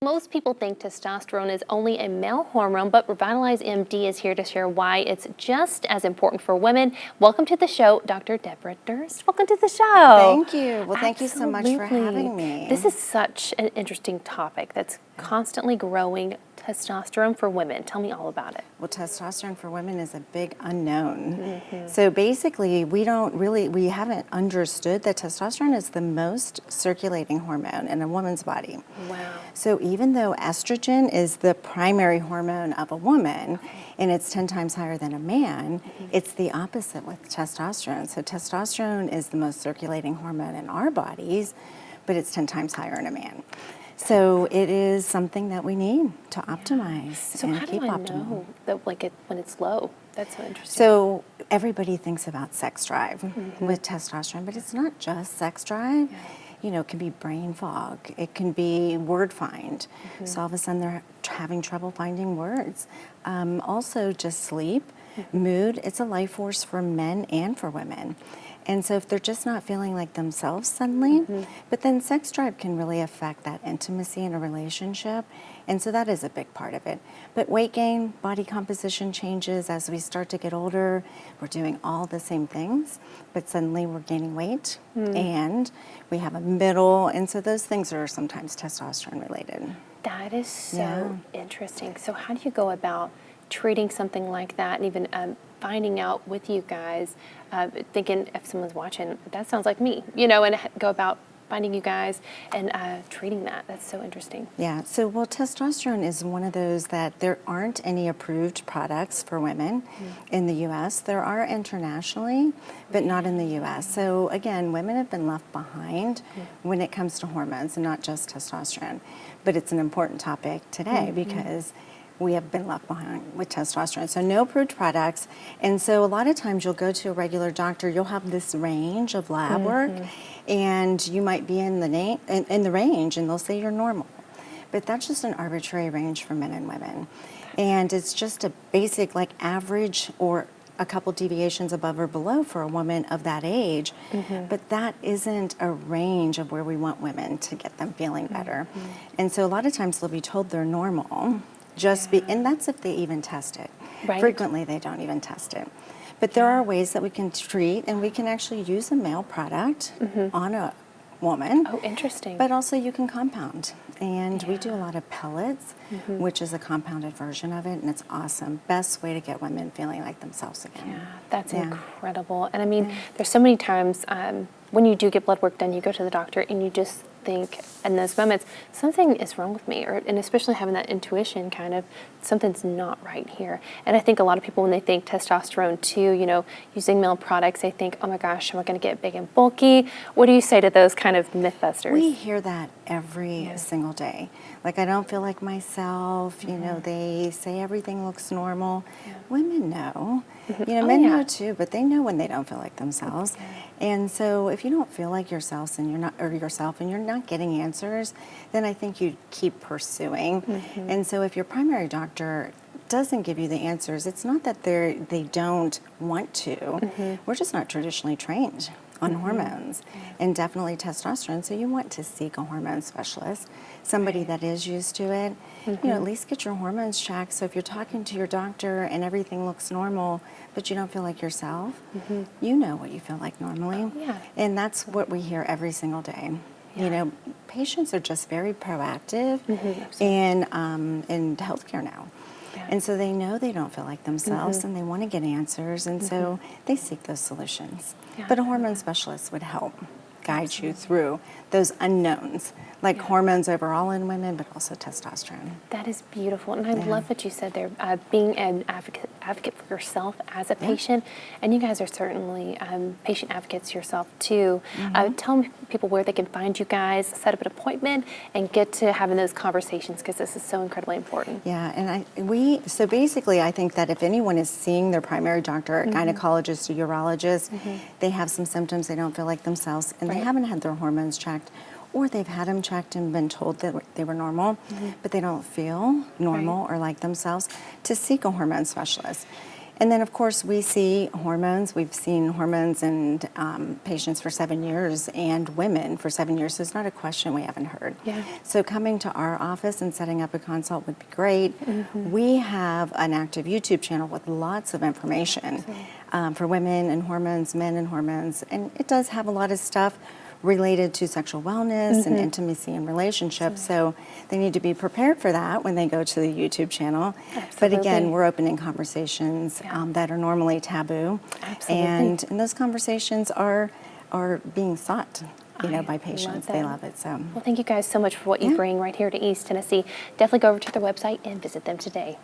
Most people think testosterone is only a male hormone, but Revitalize MD is here to share why it's just as important for women. Welcome to the show, Dr. Debra Durst. Welcome to the show. Thank you. Well, thank you so much for having me. This is such an interesting topic that's constantly growing. Testosterone for women. Tell me all about it. Well, testosterone for women is a big unknown. So basically, we haven't understood that testosterone is the most circulating hormone in a woman's body. Wow. So even though estrogen is the primary hormone of a woman, and it's 10 times higher than a man, it's the opposite with testosterone. So testosterone is the most circulating hormone in our bodies, but it's 10 times higher in a man. So it is something that we need to optimize and keep optimal. So how do I know that, when it's low? That's so interesting. So everybody thinks about sex drive with testosterone, but it's not just sex drive. You know, it can be brain fog. It can be word find. So all of a sudden they're having trouble finding words. Also just sleep, mood. It's a life force for men and for women. And so if they're just not feeling like themselves suddenly, but then sex drive can really affect that intimacy in a relationship. And so that is a big part of it. But weight gain, body composition changes as we start to get older. We're doing all the same things, but suddenly we're gaining weight and we have a middle. And so those things are sometimes testosterone related. That is so interesting. So how do you go about treating something like that and even finding out with you guys, thinking if someone's watching, that sounds like me, you know, and go about finding you guys and treating that. That's so interesting. Yeah, so well, testosterone is one of those that there aren't any approved products for women in the U.S. There are internationally, but not in the U.S. So again, women have been left behind when it comes to hormones and not just testosterone. But it's an important topic today because we have been left behind with testosterone. So no approved products. And so a lot of times you'll go to a regular doctor, you'll have this range of lab work, and you might be in the range, and they'll say you're normal. But that's just an arbitrary range for men and women. And it's just a basic like average or a couple deviations above or below for a woman of that age. But that isn't a range of where we want women to get them feeling better. And so a lot of times they'll be told they're normal, and that's if they even test it. Frequently they don't even test it. But there are ways that we can treat, and we can actually use a male product on a woman. Oh, interesting. But also you can compound. And we do a lot of pellets, which is a compounded version of it, and it's awesome. Best way to get women feeling like themselves again. Yeah, that's incredible. And I mean, there's so many times when you do get blood work done, you go to the doctor and you just think in those moments, something is wrong with me, and especially having that intuition kind of, something's not right here. And I think a lot of people, when they think testosterone too, you know, using male products, they think, oh my gosh, am I going to get big and bulky? What do you say to those kind of myth busters? We hear that every single day. Like, I don't feel like myself, you know, they say everything looks normal. Women know. You know, men know too, but they know when they don't feel like themselves. And so if you don't feel like yourself and you're not getting answers, then I think you keep pursuing. And so if your primary doctor doesn't give you the answers, it's not that they don't want to. We're just not traditionally trained on hormones, and definitely testosterone. So you want to seek a hormone specialist, somebody that is used to it. You know, at least get your hormones checked. So if you're talking to your doctor and everything looks normal, but you don't feel like yourself, you know what you feel like normally. And that's what we hear every single day. You know, patients are just very proactive in healthcare now. And so they know they don't feel like themselves and they want to get answers, and so they seek those solutions. But a hormone specialist would help guide you through those unknowns, like hormones overall in women, but also testosterone. That is beautiful. And I love what you said there, being an advocate for yourself as a patient. And you guys are certainly patient advocates yourself too. Tell people where they can find you guys, set up an appointment, and get to having those conversations, because this is so incredibly important. Yeah, and so basically I think that if anyone is seeing their primary doctor, a gynecologist, a urologist, they have some symptoms, they don't feel like themselves, and they haven't had their hormones checked, or they've had them checked and been told that they were normal, but they don't feel normal or like themselves, to seek a hormone specialist. And then, of course, we see hormones. We've seen hormones in patients for 7 years and women for 7 years, so it's not a question we haven't heard. Yeah. So coming to our office and setting up a consult would be great. We have an active YouTube channel with lots of information for women and hormones, men and hormones, and it does have a lot of stuff related to sexual wellness and intimacy and relationships. So they need to be prepared for that when they go to the YouTube channel. But again, we're opening conversations that are normally taboo. And those conversations are being sought, by patients. They love it. So well, thank you guys so much for what you bring right here to East Tennessee. Definitely go over to their website and visit them today.